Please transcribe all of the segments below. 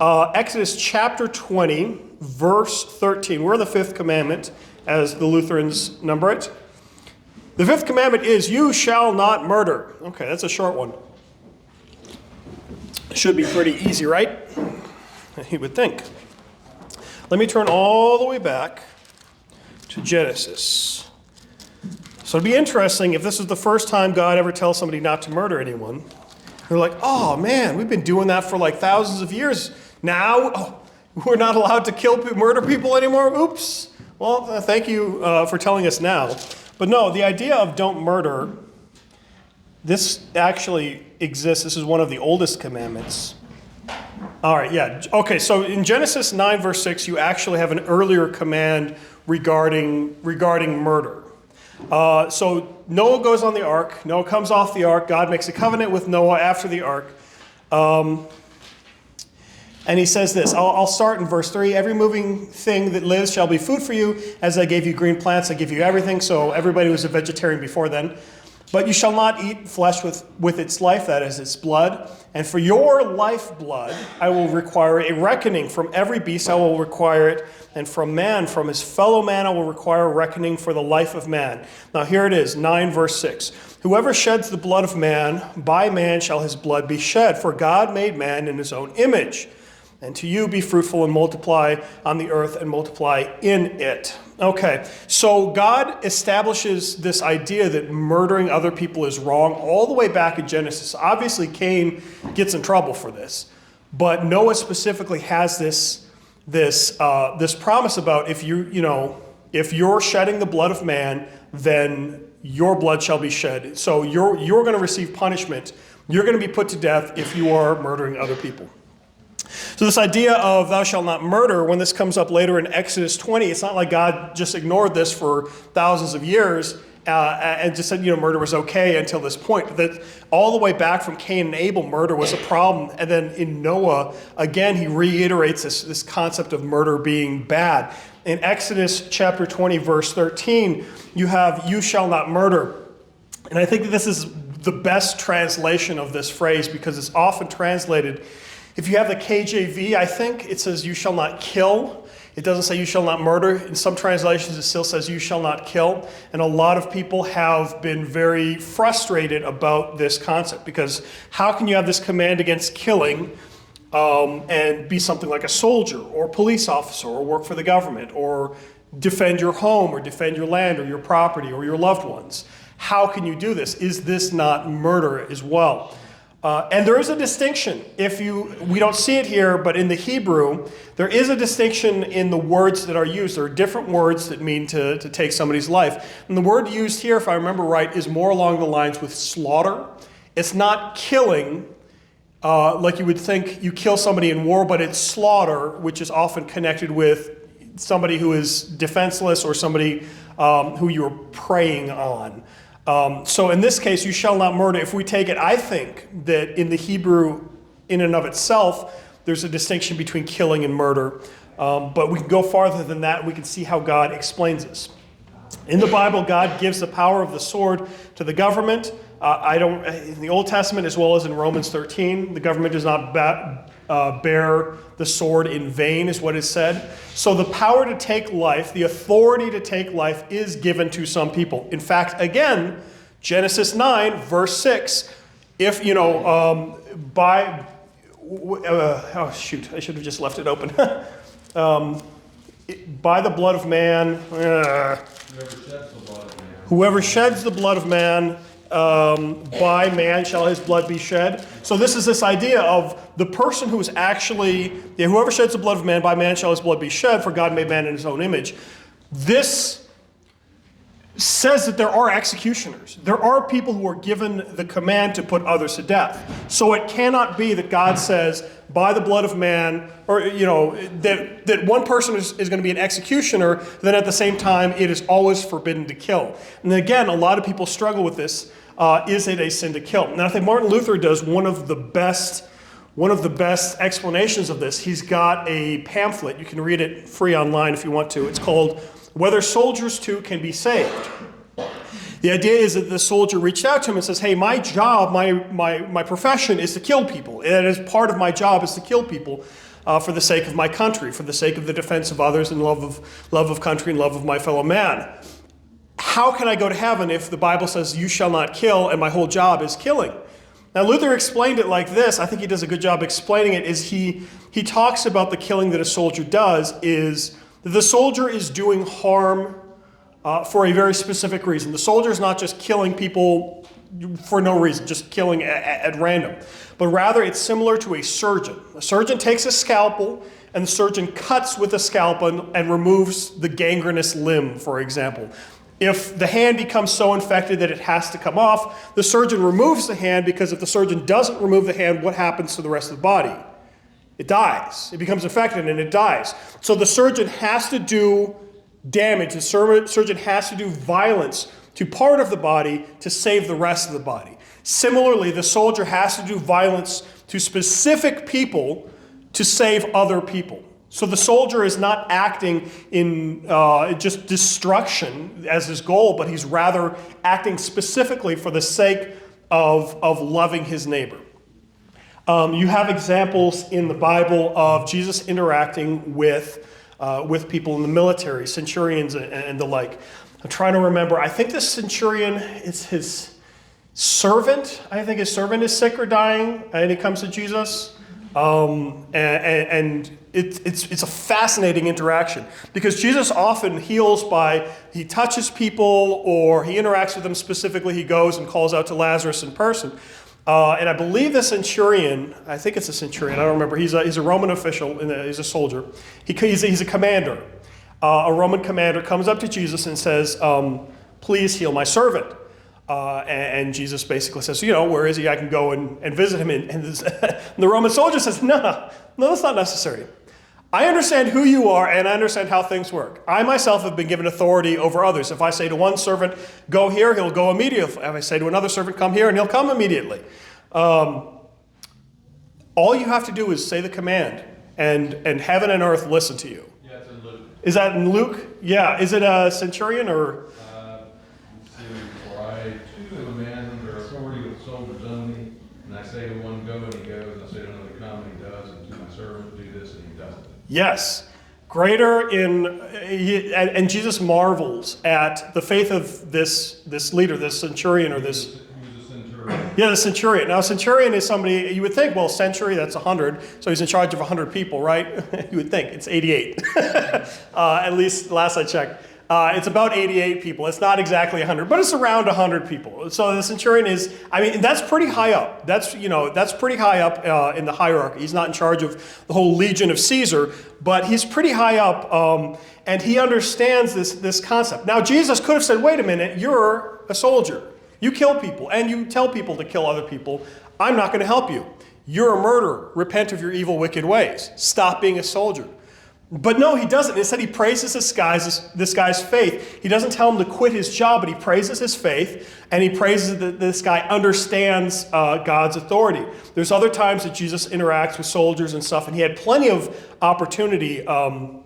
Exodus chapter 20, verse 13. We're in the fifth commandment, as the Lutherans number it. The fifth commandment is, you shall not murder. Okay, that's a short one. Should be pretty easy, right? You would think. Let me turn all the way back to Genesis. So it'd be interesting if this is the first time God ever tells somebody not to murder anyone. They're like, oh man, we've been doing that for like thousands of years. Now we're not allowed to murder people anymore? Oops. Well, thank you for telling us now. But no, the idea of don't murder, this actually exists. This is one of the oldest commandments. All right, yeah. Okay, so in Genesis 9, verse 6, you actually have an earlier command regarding murder. So Noah goes on the ark. Noah comes off the ark. God makes a covenant with Noah after the ark. And he says this. I'll start in verse 3. Every moving thing that lives shall be food for you. As I gave you green plants, I give you everything. So everybody was a vegetarian before then. But you shall not eat flesh with its life, that is, its blood. And for your lifeblood, I will require a reckoning. From every beast I will require it. And from man, from his fellow man, I will require a reckoning for the life of man. Now here it is, 9 verse 6. Whoever sheds the blood of man, by man shall his blood be shed. For God made man in his own image. And to you be fruitful and multiply on the earth and multiply in it. Okay, so God establishes this idea that murdering other people is wrong all the way back in Genesis. Obviously, Cain gets in trouble for this, but Noah specifically has this promise about if you're shedding the blood of man, then your blood shall be shed. So you're going to receive punishment. You're going to be put to death if you are murdering other people. So this idea of thou shalt not murder, when this comes up later in Exodus 20, it's not like God just ignored this for thousands of years and just said, murder was okay until this point. That all the way back from Cain and Abel, murder was a problem. And then in Noah, again, he reiterates this concept of murder being bad. In Exodus chapter 20, verse 13, you have, you shall not murder. And I think that this is the best translation of this phrase because it's often translated. If you have the KJV, I think it says you shall not kill. It doesn't say you shall not murder. In some translations, it still says you shall not kill. And a lot of people have been very frustrated about this concept because how can you have this command against killing and be something like a soldier or police officer or work for the government or defend your home or defend your land or your property or your loved ones? How can you do this? Is this not murder as well? And there is a distinction. We don't see it here, but in the Hebrew, there is a distinction in the words that are used. There are different words that mean to take somebody's life. And the word used here, if I remember right, is more along the lines with slaughter. It's not killing, like you would think you kill somebody in war, but it's slaughter, which is often connected with somebody who is defenseless or somebody who you're preying on. So in this case, you shall not murder. If we take it, I think that in the Hebrew, in and of itself, there's a distinction between killing and murder. But we can go farther than that. We can see how God explains this. In the Bible, God gives the power of the sword to the government. In the Old Testament, as well as in Romans 13, the government does not bear the sword in vain, is what is said. So the power to take life, the authority to take life, is given to some people. In fact, again, Genesis 9, verse 6, if, I should have just left it open. By the blood of man, whoever sheds the blood of man, by man shall his blood be shed. So this is this idea of the person who is actually, whoever sheds the blood of man, by man shall his blood be shed, for God made man in his own image. This says that there are executioners. There are people who are given the command to put others to death. So it cannot be that God says, by the blood of man, or, that one person is going to be an executioner, then at the same time, it is always forbidden to kill. And again, a lot of people struggle with this. Is it a sin to kill? And I think Martin Luther does one of the best explanations of this. He's got a pamphlet. You can read it free online if you want to. It's called Whether Soldiers Too Can Be Saved. The idea is that the soldier reached out to him and says, hey, my job, my profession is to kill people. That is part of my job is to kill people. for the sake of my country, for the sake of the defense of others, and love of country and love of my fellow man. How can I go to heaven if the Bible says you shall not kill and my whole job is killing? Now Luther explained it like this. I think he does a good job explaining it. Is he talks about the killing that a soldier does is that the soldier is doing harm for a very specific reason. The soldier is not just killing people for no reason, just killing at random. But rather it's similar to a surgeon. A surgeon takes a scalpel and the surgeon cuts with a scalpel and removes the gangrenous limb, for example. If the hand becomes so infected that it has to come off, the surgeon removes the hand, because if the surgeon doesn't remove the hand, what happens to the rest of the body? It dies. It becomes infected and it dies. So the surgeon has to do damage. The surgeon has to do violence to part of the body to save the rest of the body. Similarly, the soldier has to do violence to specific people to save other people. So the soldier is not acting in just destruction as his goal, but he's rather acting specifically for the sake of loving his neighbor. You have examples in the Bible of Jesus interacting with people in the military, centurions and the like. I'm trying to remember. I think the centurion is his servant. I think his servant is sick or dying, and he comes to Jesus. And it's a fascinating interaction, because Jesus often heals by, he touches people or he interacts with them specifically. He goes and calls out to Lazarus in person. And I believe the centurion, I think it's a centurion, I don't remember, he's a Roman official, he's a soldier. He's a commander. A Roman commander comes up to Jesus and says, please heal my servant. And Jesus basically says, where is he? I can go and visit him. And the Roman soldier says, no, that's not necessary. I understand who you are, and I understand how things work. I myself have been given authority over others. If I say to one servant, go here, he'll go immediately. If I say to another servant, come here, and he'll come immediately. All you have to do is say the command, and heaven and earth listen to you. Yeah, it's in Luke. Is that in Luke? Yeah. Is it a centurion or? For I too am a man under authority with soldiers only, and I say to one, go, and he goes, and I say to another, come, and he does, and to my servant, do this, and he does it. Yes. Greater and Jesus marvels at the faith of this leader, this centurion, or this. He was a centurion. Yeah, the centurion. Now, a centurion is somebody, you would think, well, century, that's 100, so he's in charge of 100 people, right? You would think. It's 88. At least last I checked. It's about 88 people. It's not exactly 100, but it's around 100 people. So the centurion is, that's pretty high up. That's pretty high up in the hierarchy. He's not in charge of the whole legion of Caesar, but he's pretty high up, and he understands this concept. Now, Jesus could have said, wait a minute, you're a soldier. You kill people, and you tell people to kill other people. I'm not going to help you. You're a murderer. Repent of your evil, wicked ways. Stop being a soldier. But no, he doesn't. Instead, he praises this guy's faith. He doesn't tell him to quit his job, but he praises his faith, and he praises that this guy understands God's authority. There's other times that Jesus interacts with soldiers and stuff, and he had plenty of opportunity to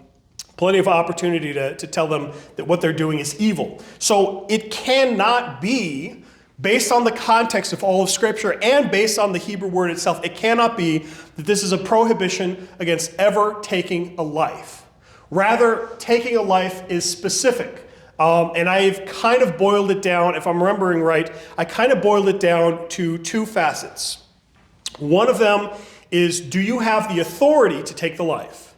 tell them that what they're doing is evil. So it cannot be, based on the context of all of Scripture and based on the Hebrew word itself, it cannot be that this is a prohibition against ever taking a life. Rather, taking a life is specific. And I've kind of boiled it down, if I'm remembering right, I kind of boiled it down to two facets. One of them is, do you have the authority to take the life?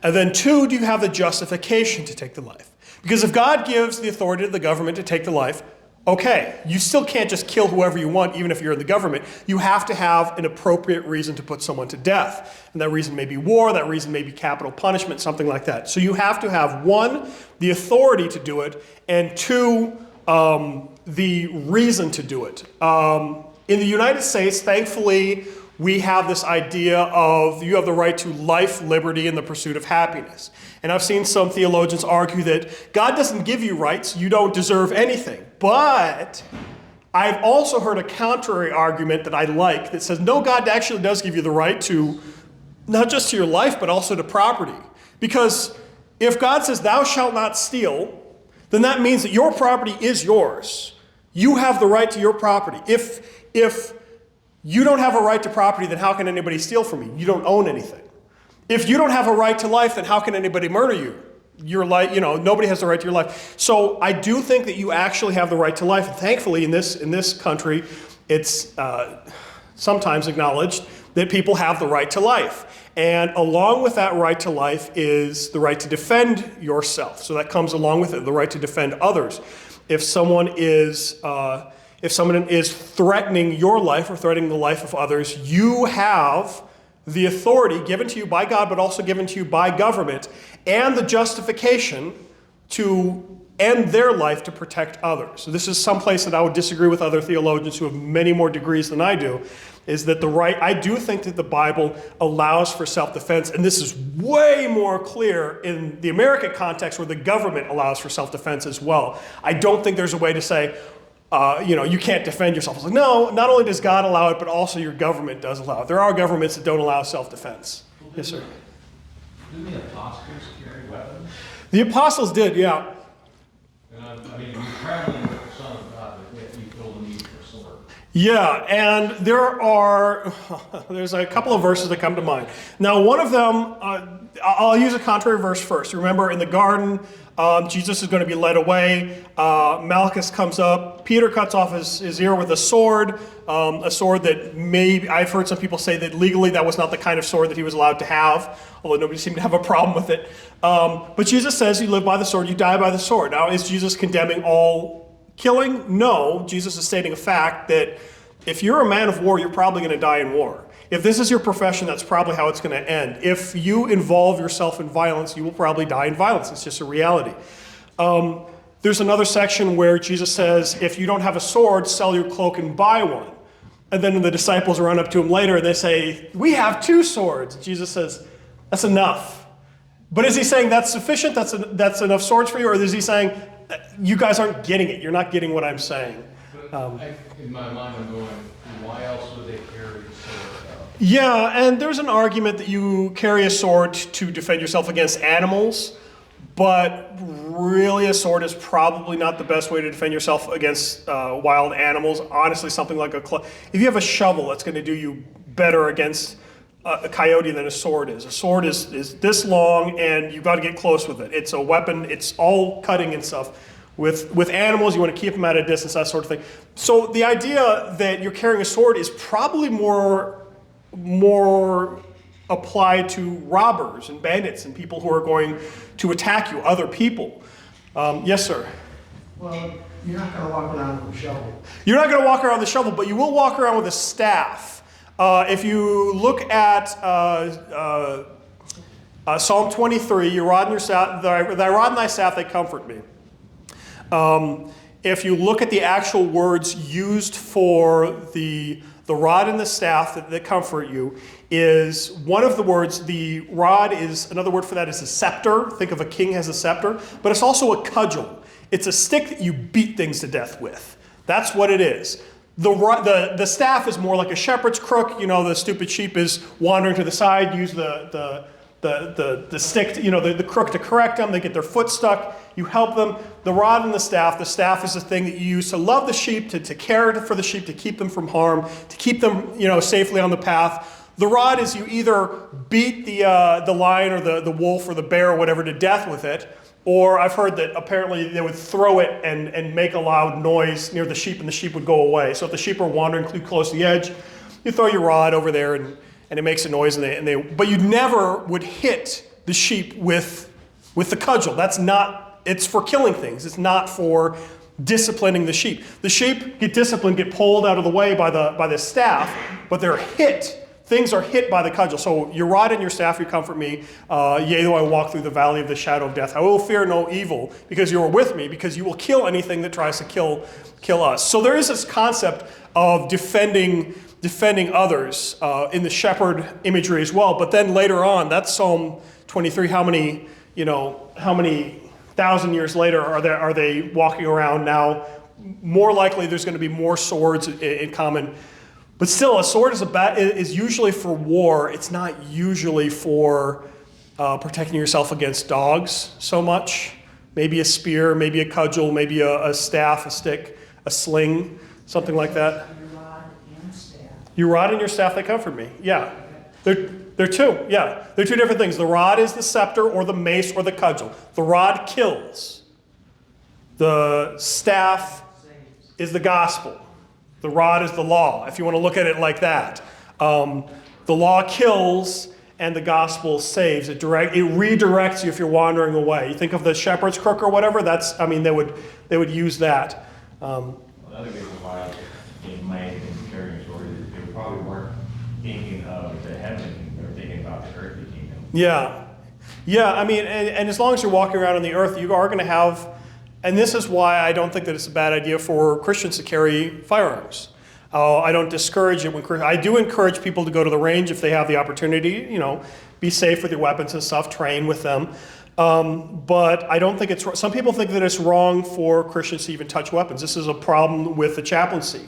And then two, do you have the justification to take the life? Because if God gives the authority to the government to take the life, okay, you still can't just kill whoever you want, even if you're in the government. You have to have an appropriate reason to put someone to death. And that reason may be war, that reason may be capital punishment, something like that. So you have to have, one, the authority to do it, and two, the reason to do it. In the United States, thankfully, we have this idea of you have the right to life, liberty, and the pursuit of happiness. And I've seen some theologians argue that God doesn't give you rights, you don't deserve anything. But I've also heard a contrary argument that I like that says, no, God actually does give you the right to, not just to your life, but also to property. Because if God says, thou shalt not steal, then that means that your property is yours. You have the right to your property. If you don't have a right to property, then how can anybody steal from you? You don't own anything. If you don't have a right to life, then how can anybody murder you? Your life, nobody has the right to your life. So I do think that you actually have the right to life. And thankfully, in this country, it's sometimes acknowledged that people have the right to life. And along with that right to life is the right to defend yourself. So that comes along with it, the right to defend others. If someone is threatening your life or threatening the life of others, you have the authority given to you by God, but also given to you by government, and the justification to end their life to protect others. So this is some place that I would disagree with other theologians who have many more degrees than I do, is that I do think that the Bible allows for self-defense, and this is way more clear in the American context where the government allows for self-defense as well. I don't think there's a way to say, you can't defend yourself. It's like, no, not only does God allow it, but also your government does allow it. There are governments that don't allow self-defense. Yes, sir. Didn't the apostles carry weapons? The apostles did, yeah. And you're traveling with the Son of God, but yet you feel the need for a sword. Yeah, and there's a couple of verses that come to mind. Now, one of them, I'll use a contrary verse first. Remember, in the garden, Jesus is going to be led away. Malchus comes up. Peter cuts off his ear with a sword that maybe, I've heard some people say that legally that was not the kind of sword that he was allowed to have, although nobody seemed to have a problem with it. But Jesus says you live by the sword, you die by the sword. Now, is Jesus condemning all killing? No. Jesus is stating a fact that if you're a man of war, you're probably going to die in war. If this is your profession, that's probably how it's going to end. If you involve yourself in violence, you will probably die in violence. It's just a reality. There's another section where Jesus says, if you don't have a sword, sell your cloak and buy one. And then the disciples run up to him later and they say, we have 2 swords. Jesus says, that's enough. But is he saying that's sufficient? That's enough swords for you? Or is he saying, you guys aren't getting it. You're not getting what I'm saying. In my mind, I'm going, why else would they carry a sword? Yeah, and there's an argument that you carry a sword to defend yourself against animals, but really a sword is probably not the best way to defend yourself against wild animals. Honestly, something like if you have a shovel, that's going to do you better against a coyote than a sword is. A sword is this long, and you've got to get close with it. It's a weapon. It's all cutting and stuff. With animals, you want to keep them at a distance, that sort of thing. So the idea that you're carrying a sword is probably more applied to robbers and bandits and people who are going to attack you, other people. Yes, sir? Well, you're not going to walk around with a shovel. You're not going to walk around with a shovel, but you will walk around with a staff. If you look at Psalm 23, your rod and your staff, thy rod and thy staff, they comfort me. If you look at the actual words used for the rod and the staff that comfort you, is one of the words, the rod is, another word for that is a scepter. Think of a king has a scepter, but it's also a cudgel. It's a stick that you beat things to death with. That's what it is. The staff is more like a shepherd's crook. The stupid sheep is wandering to the side, use the stick, the crook to correct them. They get their foot stuck. You help them. The rod and the staff is the thing that you use to love the sheep, to care for the sheep, to keep them from harm, to keep them, safely on the path. The rod is you either beat the lion or the wolf or the bear or whatever to death with it, or I've heard that apparently they would throw it and make a loud noise near the sheep and the sheep would go away. So if the sheep are wandering too close to the edge, you throw your rod over there and it makes a noise, but you never would hit the sheep with the cudgel. It's for killing things. It's not for disciplining the sheep. The sheep get disciplined, get pulled out of the way by the staff, but they're hit. Things are hit by the cudgel. So your rod and your staff, you comfort me. Yea, though I walk through the valley of the shadow of death, I will fear no evil, because you are with me, because you will kill anything that tries to kill us. So there is this concept of defending others in the shepherd imagery as well. But then later on, that's Psalm 23. How many 1,000 years later are they walking around now? More likely, there's going to be more swords in common. But still, a sword is usually for war. It's not usually for protecting yourself against dogs so much. Maybe a spear, maybe a cudgel, maybe a staff, a stick, a sling, something like that. Your rod and staff. Your rod and your staff, they comfort me. Yeah. They're two, yeah. They're two different things. The rod is the scepter or the mace or the cudgel. The rod kills. The staff is the gospel. The rod is the law, if you want to look at it like that. The law kills and the gospel saves. It redirects you if you're wandering away. You think of the shepherd's crook or whatever, they would use that. Another reason why it might have been carrying stories is they probably weren't thinking of the heaven, they were thinking about the earthly kingdom. Yeah. Yeah, I mean, and as long as you're walking around on the earth, you are going to have, and this is why I don't think that it's a bad idea for Christians to carry firearms. I don't discourage it I do encourage people to go to the range if they have the opportunity, be safe with your weapons and stuff, train with them. But I don't think it's, some people think that it's wrong for Christians to even touch weapons. This is a problem with the chaplaincy.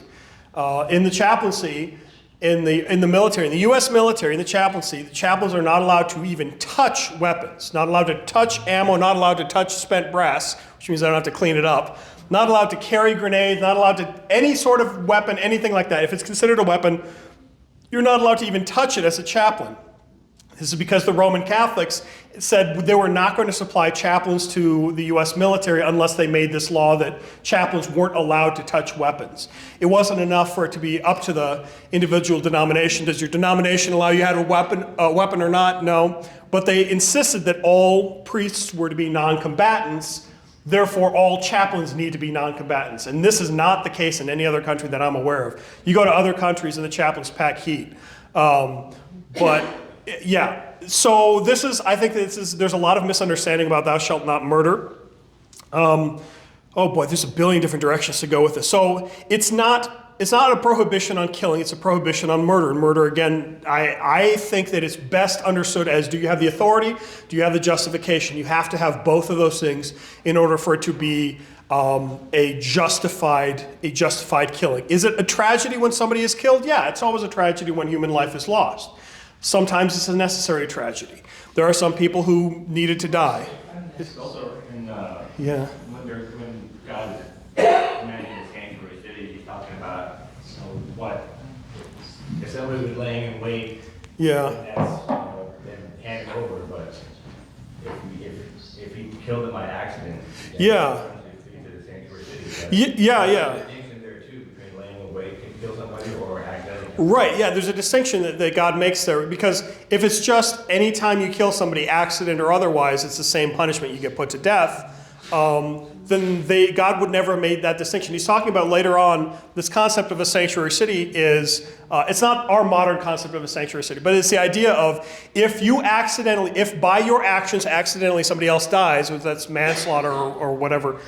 In the chaplaincy, in the military, in the U.S. military, in the chaplains are not allowed to even touch weapons, not allowed to touch ammo, not allowed to touch spent brass, which means I don't have to clean it up, not allowed to carry grenades, not allowed to, any sort of weapon, anything like that. If it's considered a weapon, you're not allowed to even touch it as a chaplain. This is because the Roman Catholics said they were not going to supply chaplains to the U.S. military unless they made this law that chaplains weren't allowed to touch weapons. It wasn't enough for it to be up to the individual denomination. Does your denomination allow you to have a weapon or not? No. But they insisted that all priests were to be non-combatants. Therefore, all chaplains need to be non-combatants. And this is not the case in any other country that I'm aware of. You go to other countries and the chaplains pack heat. But yeah, so I think there's a lot of misunderstanding about thou shalt not murder. Oh boy, there's a billion different directions to go with this. So it's not a prohibition on killing, it's a prohibition on murder. And murder, again, I think that it's best understood as, do you have the authority? Do you have the justification? You have to have both of those things in order for it to be a justified killing. Is it a tragedy when somebody is killed? Yeah, it's always a tragedy when human life is lost. Sometimes it's a necessary tragedy. There are some people who needed to die. It's also in, Yeah. when God commanded the sanctuary city, he's talking about, what? If somebody was laying in wait, Yeah. that's, then hand it over, but if he killed them by accident, Yeah. into the sanctuary city. Yeah. There's a distinction there too, between laying in wait to kill somebody or accidentally. Right, yeah, there's a distinction that God makes there, because if it's just any time you kill somebody, accident or otherwise, it's the same punishment, you get put to death, then God would never have made that distinction. He's talking about later on, this concept of a sanctuary city is, it's not our modern concept of a sanctuary city, but it's the idea of if by your actions accidentally somebody else dies, whether that's manslaughter or whatever,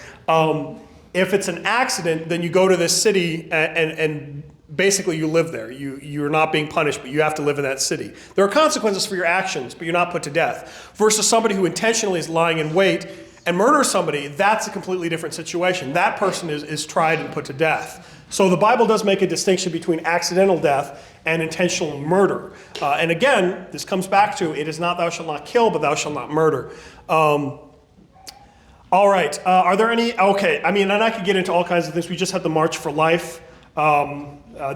if it's an accident, then you go to this city and basically you live there. You're not being punished, but you have to live in that city. There are consequences for your actions, but you're not put to death. Versus somebody who intentionally is lying in wait and murders somebody, that's a completely different situation. That person is tried and put to death. So the Bible does make a distinction between accidental death and intentional murder. And again, this comes back to, it is not thou shalt not kill, but thou shalt not murder. All right, are there any, okay, I mean, and I could get into all kinds of things. We just had the March for Life.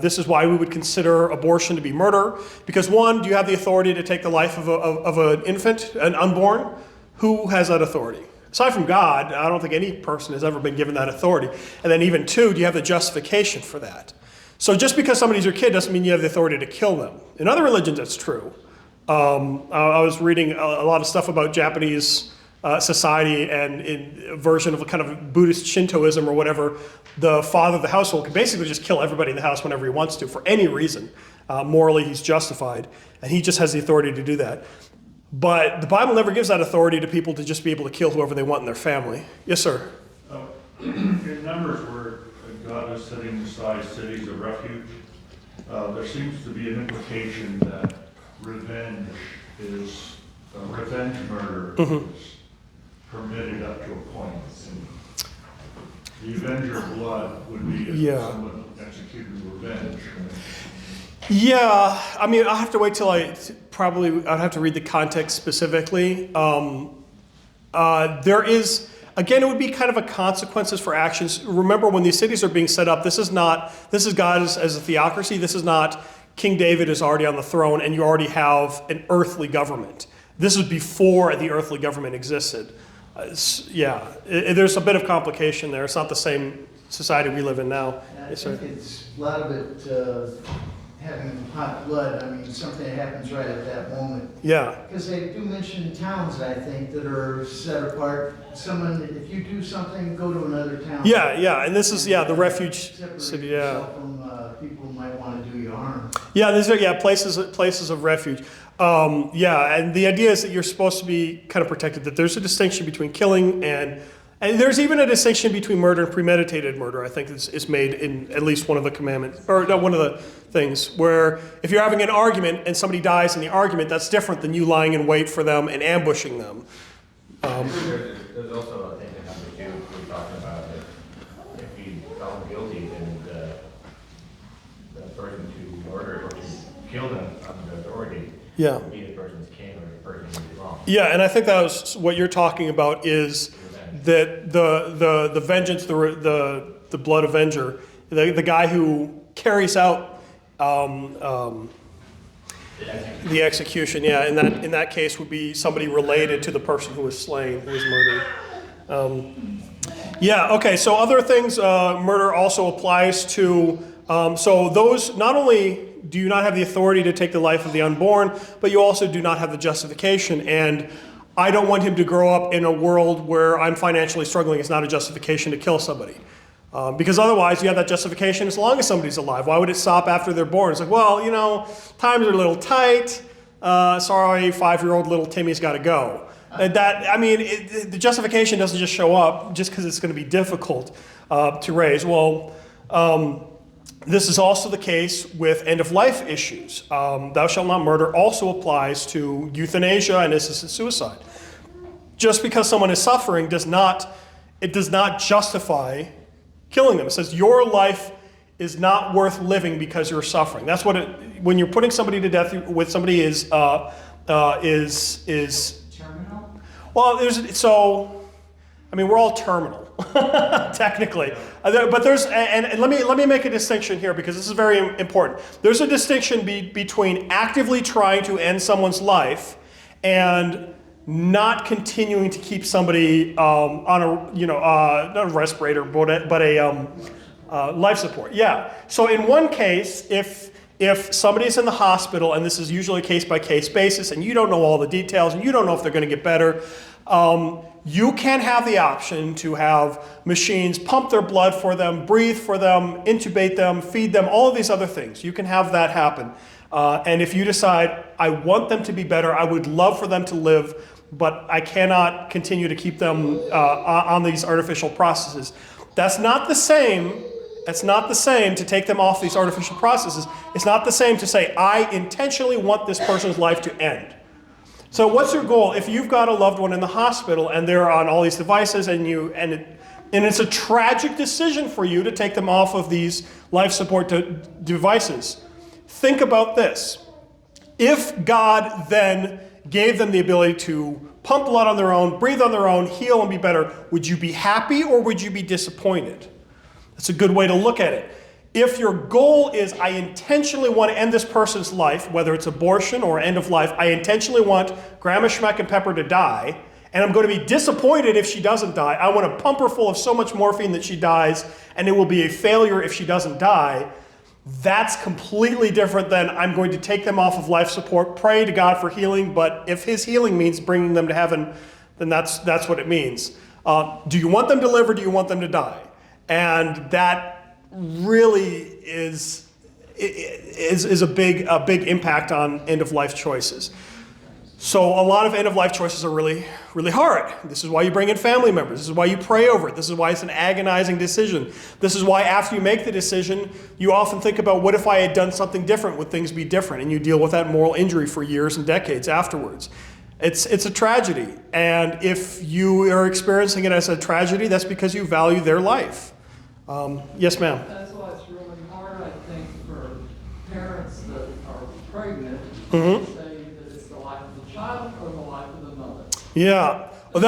This is why we would consider abortion to be murder. Because one, do you have the authority to take the life of an infant, an unborn? Who has that authority? Aside from God, I don't think any person has ever been given that authority. And then even two, do you have the justification for that? So just because somebody's your kid doesn't mean you have the authority to kill them. In other religions, that's true. I was reading a lot of stuff about Japanese society, and in a version of a kind of Buddhist Shintoism or whatever, the father of the household can basically just kill everybody in the house whenever he wants to, for any reason. Morally, he's justified, and he just has the authority to do that. But the Bible never gives that authority to people to just be able to kill whoever they want in their family. Yes, sir? In Numbers, where God is setting aside cities of refuge, there seems to be an implication that revenge murder is permitted up to a point. And the avenger of blood would be if someone executed revenge. Yeah, I mean, I'll have to wait till I'd have to read the context specifically. There is, again, it would be kind of a consequences for actions. Remember, when these cities are being set up, this is God as a theocracy. This is not King David is already on the throne and you already have an earthly government. This is before the earthly government existed. There's a bit of complication there. It's not the same society we live in now. And I Yes, sir. think it's a lot of it having hot blood. I mean, something that happens right at that moment. Yeah. Because they do mention towns, I think, that are set apart. Someone, if you do something, go to another town. Yeah, and this is, the refuge Separate city, yourself from people who might want to do you harm. Yeah, these are places of refuge. And the idea is that you're supposed to be kind of protected. That there's a distinction between killing and there's even a distinction between murder and premeditated murder. I think is made in at least one of the commandments, or no, one of the things where if you're having an argument and somebody dies in the argument, that's different than you lying in wait for them and ambushing them. There's also, I think, in number 2, we talked about that if you found guilty, then the person to murder or to kill them under authority Yeah. would be the person's kin or the person who did wrong. Yeah, and I think that was what you're talking about is that the vengeance, the blood avenger, the guy who carries out the execution, in that case would be somebody related to the person who was slain, who was murdered. So other things, murder also applies to, so those, not only do you not have the authority to take the life of the unborn, but you also do not have the justification. And I don't want him to grow up in a world where I'm financially struggling. It's not a justification to kill somebody. Because otherwise you have that justification as long as somebody's alive. Why would it stop after they're born? It's like, well, times are a little tight. Sorry, 5-year-old little Timmy's got to go. The justification doesn't just show up just because it's going to be difficult to raise. Well, this is also the case with end-of-life issues. Thou shalt not murder also applies to euthanasia and assisted suicide. Just because someone is suffering does not justify killing them. It says your life is not worth living because you're suffering. That's what when you're putting somebody to death with somebody is Terminal? well, we're all terminal, technically. But there's, and let me make a distinction here because this is very important. There's a distinction between actively trying to end someone's life and not continuing to keep somebody on not a respirator, but a life support. Yeah. So in one case, if somebody's in the hospital, and this is usually a case-by-case basis, and you don't know all the details, and you don't know if they're going to get better, you can have the option to have machines pump their blood for them, breathe for them, intubate them, feed them, all of these other things. You can have that happen. And if you decide, I want them to be better, I would love for them to live, but I cannot continue to keep them on these artificial processes. That's not the same to take them off these artificial processes. It's not the same to say, I intentionally want this person's life to end. So what's your goal? If you've got a loved one in the hospital and they're on all these devices and it's a tragic decision for you to take them off of these life support devices, think about this. If God then gave them the ability to pump blood on their own, breathe on their own, heal and be better, would you be happy or would you be disappointed? That's a good way to look at it. If your goal is, I intentionally want to end this person's life, whether it's abortion or end of life, I intentionally want Grandma Schmeck and Pepper to die, and I'm going to be disappointed if she doesn't die. I want to pump her full of so much morphine that she dies, and it will be a failure if she doesn't die. That's completely different than I'm going to take them off of life support, pray to God for healing, but if his healing means bringing them to heaven, then that's what it means. Do you want them to live or do you want them to die? And that really is a big impact on end-of-life choices. So a lot of end-of-life choices are really, really hard. This is why you bring in family members. This is why you pray over it. This is why it's an agonizing decision. This is why after you make the decision, you often think about, what if I had done something different? Would things be different? And you deal with that moral injury for years and decades afterwards. It's a tragedy. And if you are experiencing it as a tragedy, that's because you value their life. Yes, ma'am. That's why it's really hard, I think, for parents that are pregnant Mm-hmm. to say that it's the life of the child or the life of the mother. Yeah. Well,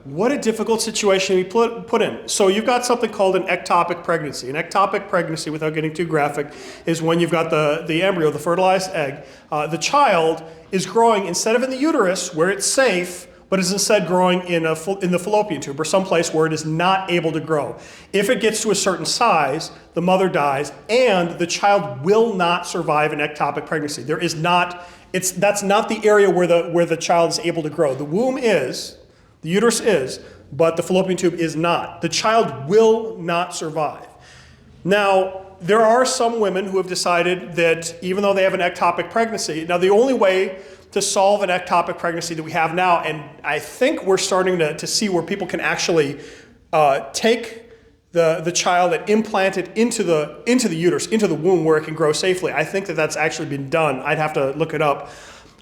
What a difficult situation to be put in. So you've got something called an ectopic pregnancy. An ectopic pregnancy, without getting too graphic, is when you've got the embryo, the fertilized egg. The child is growing instead of in the uterus where it's safe, but is instead growing in the fallopian tube or someplace where it is not able to grow. If it gets to a certain size, the mother dies, and the child will not survive an ectopic pregnancy. That's not the area where the child is able to grow. The womb is, the uterus is, but the fallopian tube is not. The child will not survive. Now, there are some women who have decided that even though they have an ectopic pregnancy, now the only way to solve an ectopic pregnancy that we have now, and I think we're starting to see where people can actually take the child and implant it into the uterus, into the womb where it can grow safely. I think that's actually been done. I'd have to look it up.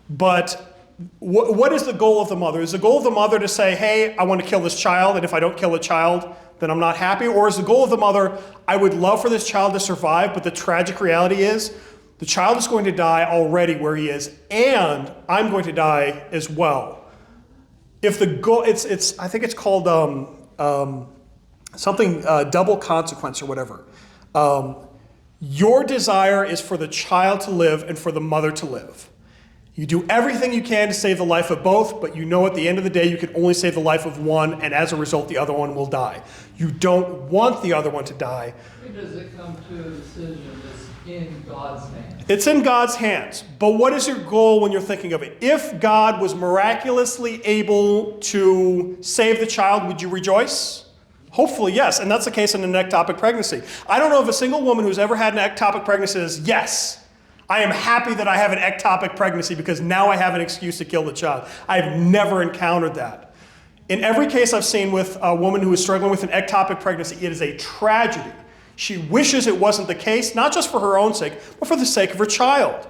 But what is the goal of the mother? Is the goal of the mother to say, hey, I want to kill this child, and if I don't kill the child, then I'm not happy? Or is the goal of the mother, I would love for this child to survive, but the tragic reality is the child is going to die already where he is, and I'm going to die as well. If the goal, I think it's called something double consequence or whatever. Your desire is for the child to live and for the mother to live. You do everything you can to save the life of both, but you know at the end of the day you can only save the life of one, and as a result the other one will die. You don't want the other one to die. Where does it come to a decision that's in God's hands? It's in God's hands, but what is your goal when you're thinking of it? If God was miraculously able to save the child, would you rejoice? Hopefully, yes, and that's the case in an ectopic pregnancy. I don't know of a single woman who's ever had an ectopic pregnancy says, yes, I am happy that I have an ectopic pregnancy because now I have an excuse to kill the child. I've never encountered that. In every case I've seen with a woman who is struggling with an ectopic pregnancy, it is a tragedy. She wishes it wasn't the case, not just for her own sake, but for the sake of her child.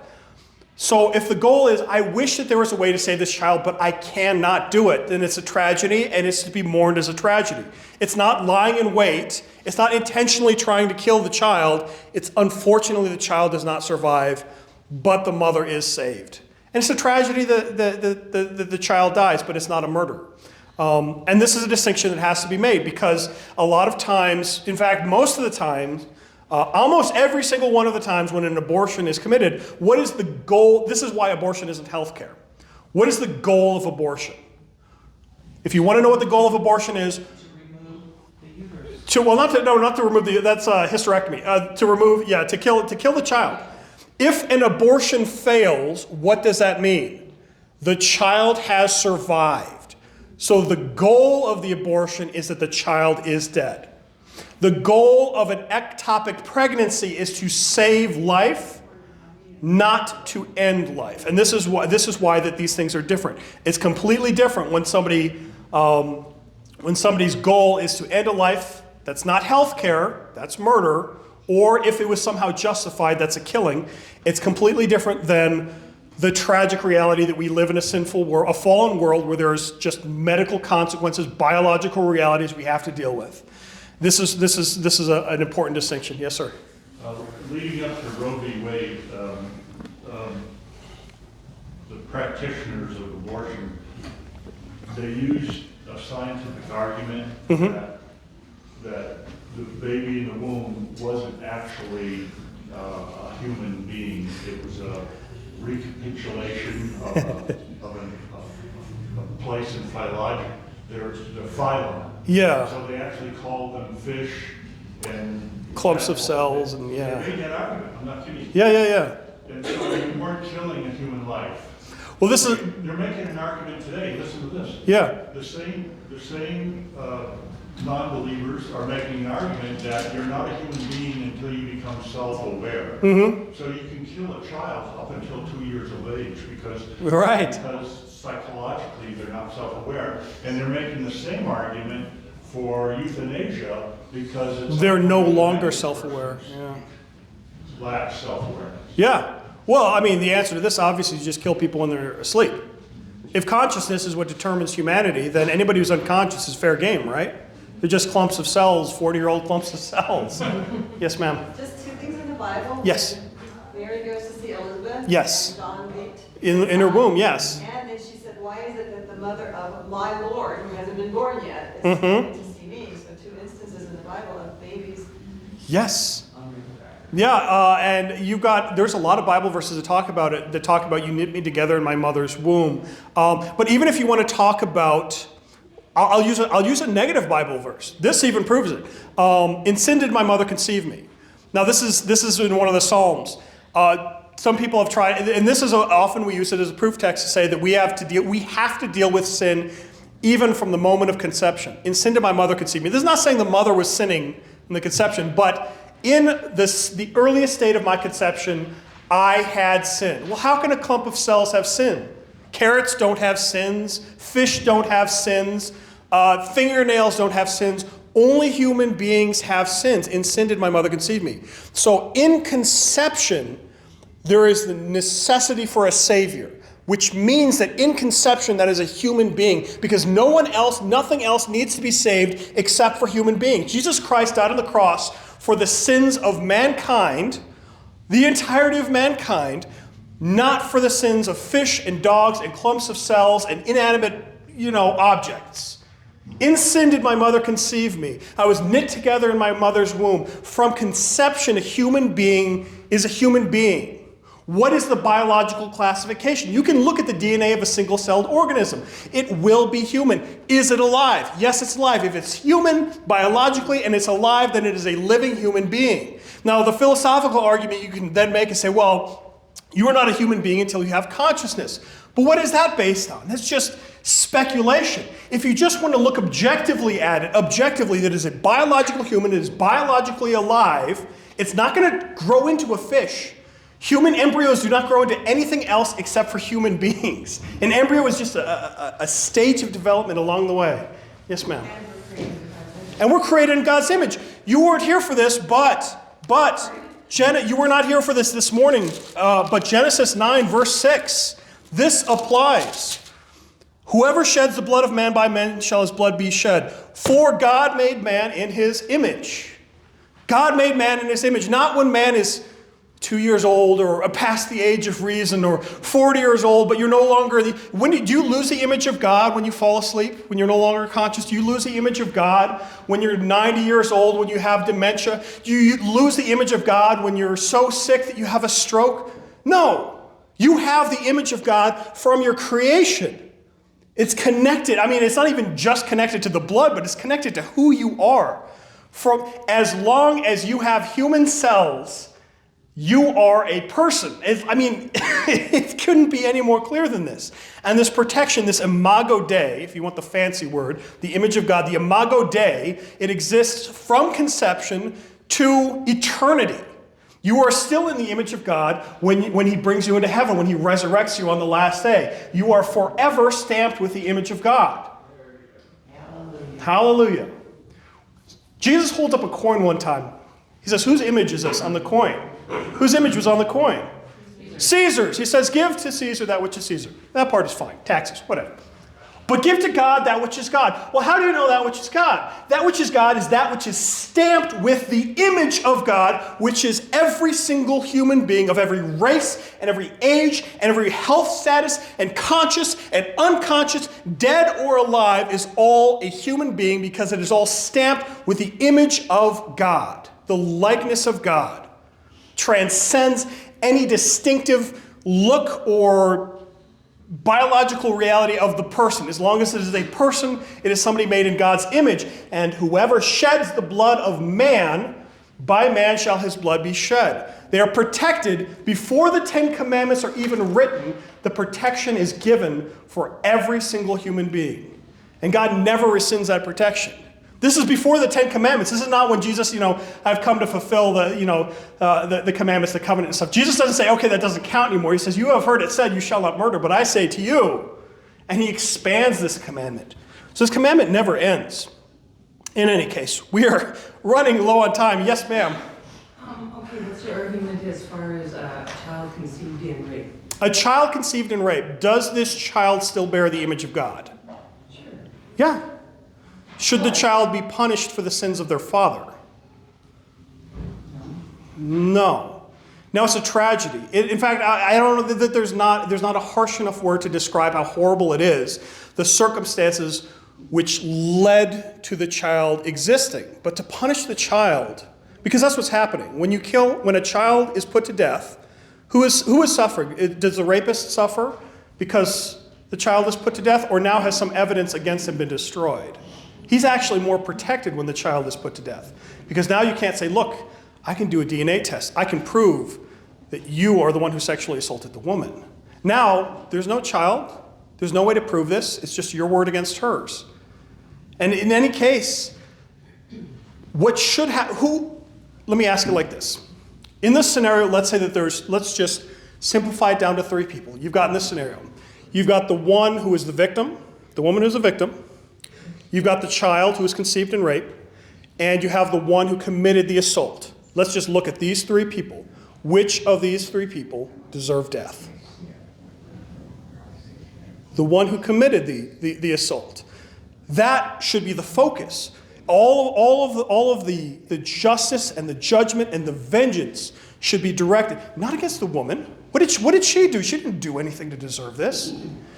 So if the goal is, I wish that there was a way to save this child, but I cannot do it, then it's a tragedy, and it's to be mourned as a tragedy. It's not lying in wait. It's not intentionally trying to kill the child. It's unfortunately the child does not survive, but the mother is saved. And it's a tragedy that the child dies, but it's not a murder. And this is a distinction that has to be made because a lot of times, in fact, most of the time, almost every single one of the times when an abortion is committed, what is the goal? This is why abortion isn't healthcare. What is the goal of abortion? If you want to know what the goal of abortion is, To remove the uterus. not to remove that's hysterectomy. To kill the child. If an abortion fails, what does that mean? The child has survived. So the goal of the abortion is that the child is dead. The goal of an ectopic pregnancy is to save life, not to end life. And this is why that these things are different. It's completely different when somebody's goal is to end a life. That's not healthcare, that's murder. Or if it was somehow justified, that's a killing. It's completely different than the tragic reality that we live in a sinful world, a fallen world where there's just medical consequences, biological realities we have to deal with. This is an important distinction. Yes, sir. Leading up to Roe v. Wade, the practitioners of abortion, they used a scientific argument that the baby in the womb wasn't actually a human being. It was a recapitulation of a place in phylogeny. They're phylum. Yeah. So they actually called them fish and Clumps of cells and yeah. They made that argument. I'm not kidding. Yeah. And so you weren't killing a human life. Well, this is They're making an argument today. Listen to this. yeah. The same non-believers are making an argument that you're not a human being until you become self-aware. Mm-hmm. So you can kill a child up until 2 years of age because psychologically they're not self-aware. And they're making the same argument for euthanasia because They're no longer self-aware. Yeah. lacks self-awareness. Yeah. Well, I mean, the answer to this obviously is just kill people when they're asleep. If consciousness is what determines humanity, then anybody who's unconscious is fair game, right? They're just clumps of cells, 40-year-old clumps of cells. Yes, ma'am. Just two things in the Bible. Yes. Mary goes to see Elizabeth. Yes. And John leaped. In her womb, yes. And then she said, why is it that the mother of my Lord, who hasn't been born yet. It's Mhm. to see me. So 2 instances in the Bible of babies. Yes. Yeah, and there's a lot of Bible verses that talk about it, that talk about you knit me together in my mother's womb. But even if you want to talk about, I'll use a negative Bible verse. This even proves it. In sin did my mother conceive me. Now this is in one of the Psalms. Some people have tried, and this is often we use it as a proof text to say that we have to deal with sin even from the moment of conception. In sin did my mother conceive me. This is not saying the mother was sinning in the conception, but in the earliest state of my conception, I had sin. Well, how can a clump of cells have sin? Carrots don't have sins. Fish don't have sins. Fingernails don't have sins. Only human beings have sins. In sin did my mother conceive me. So in conception, there is the necessity for a Savior, which means that in conception, that is a human being, because nothing else needs to be saved except for human beings. Jesus Christ died on the cross for the sins of mankind, the entirety of mankind, not for the sins of fish and dogs and clumps of cells and inanimate, objects. In sin did my mother conceive me. I was knit together in my mother's womb. From conception, a human being is a human being. What is the biological classification? You can look at the DNA of a single-celled organism. It will be human. Is it alive? Yes, it's alive. If it's human biologically and it's alive, then it is a living human being. Now, the philosophical argument you can then make is say, well, you are not a human being until you have consciousness. But what is that based on? That's just speculation. If you just want to look objectively at it, that is a biological human, it is biologically alive, it's not going to grow into a fish. Human embryos do not grow into anything else except for human beings. An embryo is just a stage of development along the way. Yes, ma'am. And we're created in God's image. You weren't here for this, but Jenna, you were not here for this morning. But Genesis 9, verse 6, this applies. Whoever sheds the blood of man, by man shall his blood be shed. For God made man in his image. God made man in his image, not when man is 2 years old or past the age of reason or 40 years old, but you're no longer do you lose the image of God when you fall asleep, when you're no longer conscious? Do you lose the image of God when you're 90 years old, when you have dementia? Do you lose the image of God when you're so sick that you have a stroke? No. You have the image of God from your creation. It's connected. I mean, it's not even just connected to the blood, but it's connected to who you are. From as long as you have human cells, you are a person. It couldn't be any more clear than this. And this protection, this imago Dei, if you want the fancy word, the image of God, the imago Dei, it exists from conception to eternity. You are still in the image of God when he brings you into heaven, when he resurrects you on the last day. You are forever stamped with the image of God. Hallelujah. Jesus holds up a coin one time. He says, whose image is this on the coin? Whose image was on the coin? Caesar's. He says, give to Caesar that which is Caesar. That part is fine. Taxes, whatever. But give to God that which is God. Well, how do you know that which is God? That which is God is that which is stamped with the image of God, which is every single human being of every race and every age and every health status and conscious and unconscious, dead or alive, is all a human being because it is all stamped with the image of God. The likeness of God transcends any distinctive look or biological reality of the person. As long as it is a person, it is somebody made in God's image. And whoever sheds the blood of man, by man shall his blood be shed. They are protected before the 10 Commandments are even written. The protection is given for every single human being. And God never rescinds that protection. This is before the 10 Commandments. This is not when Jesus, I've come to fulfill the commandments, the covenant and stuff. Jesus doesn't say, okay, that doesn't count anymore. He says, you have heard it said, you shall not murder, but I say to you. And he expands this commandment. So this commandment never ends. In any case, we are running low on time. Yes, ma'am. Okay, what's your argument as far as a child conceived in rape? A child conceived in rape. Does this child still bear the image of God? Sure. Yeah. Should the child be punished for the sins of their father? No. Now, it's a tragedy. In fact, I don't know that there's not a harsh enough word to describe how horrible it is, the circumstances which led to the child existing. But to punish the child, because that's what's happening. When a child is put to death, who is suffering? Does the rapist suffer because the child is put to death, or now has some evidence against him been destroyed? He's actually more protected when the child is put to death, because now you can't say, look, I can do a DNA test. I can prove that you are the one who sexually assaulted the woman. Now, there's no child. There's no way to prove this. It's just your word against hers. And in any case, what should happen, let me ask it like this. In this scenario, let's say that let's just simplify it down to 3 people. You've got in this scenario, you've got the one who is the victim, the woman who's the victim, you've got the child who is conceived in rape, and you have the one who committed the assault. Let's just look at these 3 people. Which of these 3 people deserve death? The one who committed the assault. That should be the focus. All of the justice and the judgment and the vengeance should be directed, not against the woman. What did she do? She didn't do anything to deserve this.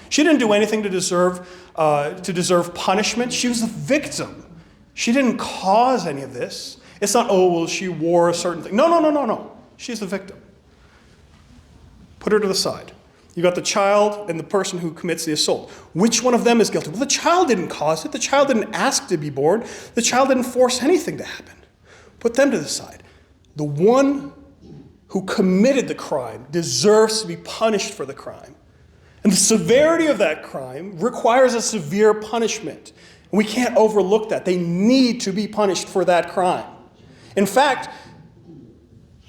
She didn't do anything to deserve punishment. She was the victim. She didn't cause any of this. It's not, oh, well, she wore a certain thing. No. She's the victim. Put her to the side. You got the child and the person who commits the assault. Which one of them is guilty? Well, the child didn't cause it. The child didn't ask to be born. The child didn't force anything to happen. Put them to the side. The one who committed the crime deserves to be punished for the crime. And the severity of that crime requires a severe punishment. And we can't overlook that. They need to be punished for that crime. In fact,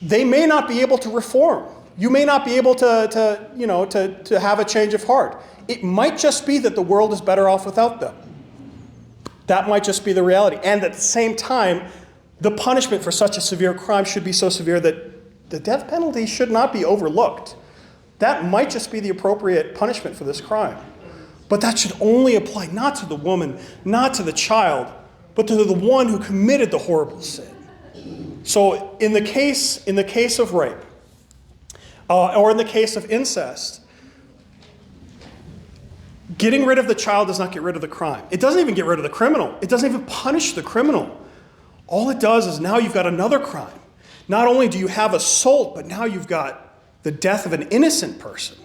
they may not be able to reform. You may not be able to have a change of heart. It might just be that the world is better off without them. That might just be the reality. And at the same time, the punishment for such a severe crime should be so severe that the death penalty should not be overlooked. That might just be the appropriate punishment for this crime. But that should only apply not to the woman, not to the child, but to the one who committed the horrible sin. So in the case of rape, or in the case of incest, getting rid of the child does not get rid of the crime. It doesn't even get rid of the criminal. It doesn't even punish the criminal. All it does is now you've got another crime. Not only do you have assault, but now you've got the death of an innocent person.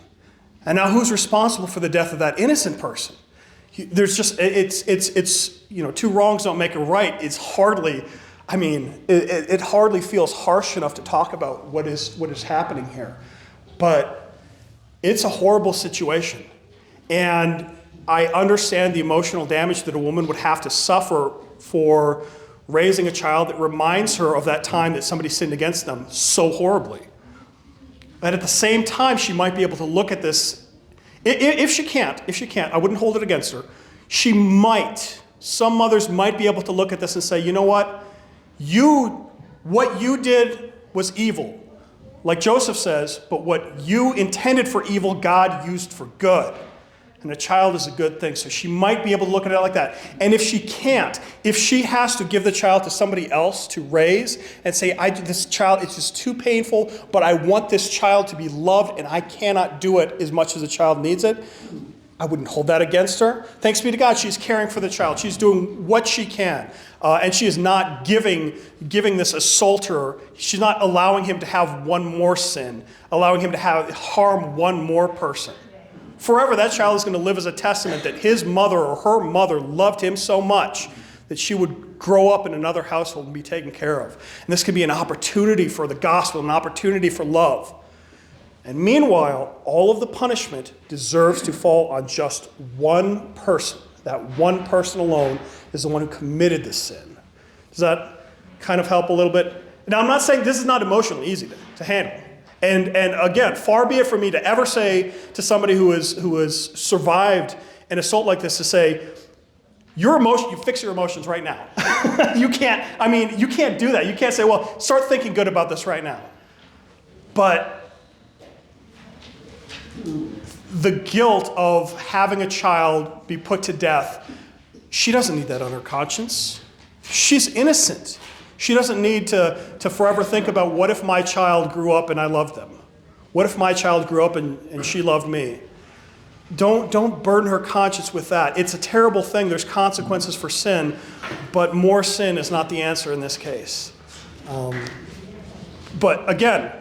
And now who's responsible for the death of that innocent person? There's just, it's 2 wrongs don't make a right. It's hardly, it hardly feels harsh enough to talk about what is happening here. But it's a horrible situation. And I understand the emotional damage that a woman would have to suffer for raising a child that reminds her of that time that somebody sinned against them so horribly. But at the same time, she might be able to look at this. If she can't, I wouldn't hold it against her. Some mothers might be able to look at this and say, you know what? What you did was evil. Like Joseph says, but what you intended for evil, God used for good. And a child is a good thing. So she might be able to look at it like that. And if she can't, if she has to give the child to somebody else to raise and say, this child, it's just too painful, but I want this child to be loved and I cannot do it as much as the child needs it, I wouldn't hold that against her. Thanks be to God, she's caring for the child. She's doing what she can. And she is not giving this assaulter, she's not allowing him to have one more sin, allowing him to harm one more person. Forever, that child is going to live as a testament that his mother or her mother loved him so much that she would grow up in another household and be taken care of. And this could be an opportunity for the gospel, an opportunity for love. And meanwhile, all of the punishment deserves to fall on just one person. That one person alone is the one who committed the sin. Does that kind of help a little bit? Now, I'm not saying this is not emotionally easy to handle. And again, far be it from me to ever say to somebody who has survived an assault like this to say, you fix your emotions right now. You can't do that. You can't say, well, start thinking good about this right now. But the guilt of having a child be put to death, she doesn't need that on her conscience. She's innocent. She doesn't need to forever think about, what if my child grew up and I loved them? What if my child grew up and she loved me? Don't burden her conscience with that. It's a terrible thing. There's consequences for sin, but more sin is not the answer in this case. But again,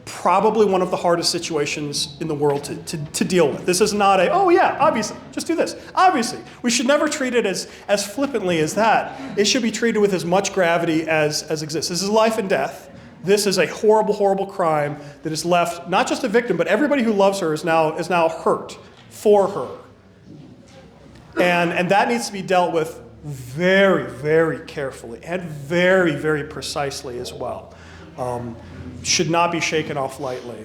probably one of the hardest situations in the world to deal with. This is not oh yeah, obviously, just do this. Obviously, we should never treat it as flippantly as that. It should be treated with as much gravity as exists. This is life and death. This is a horrible, horrible crime that has left not just the victim, but everybody who loves her is now hurt for her. And that needs to be dealt with very, very carefully and very, very precisely as well. Should not be shaken off lightly.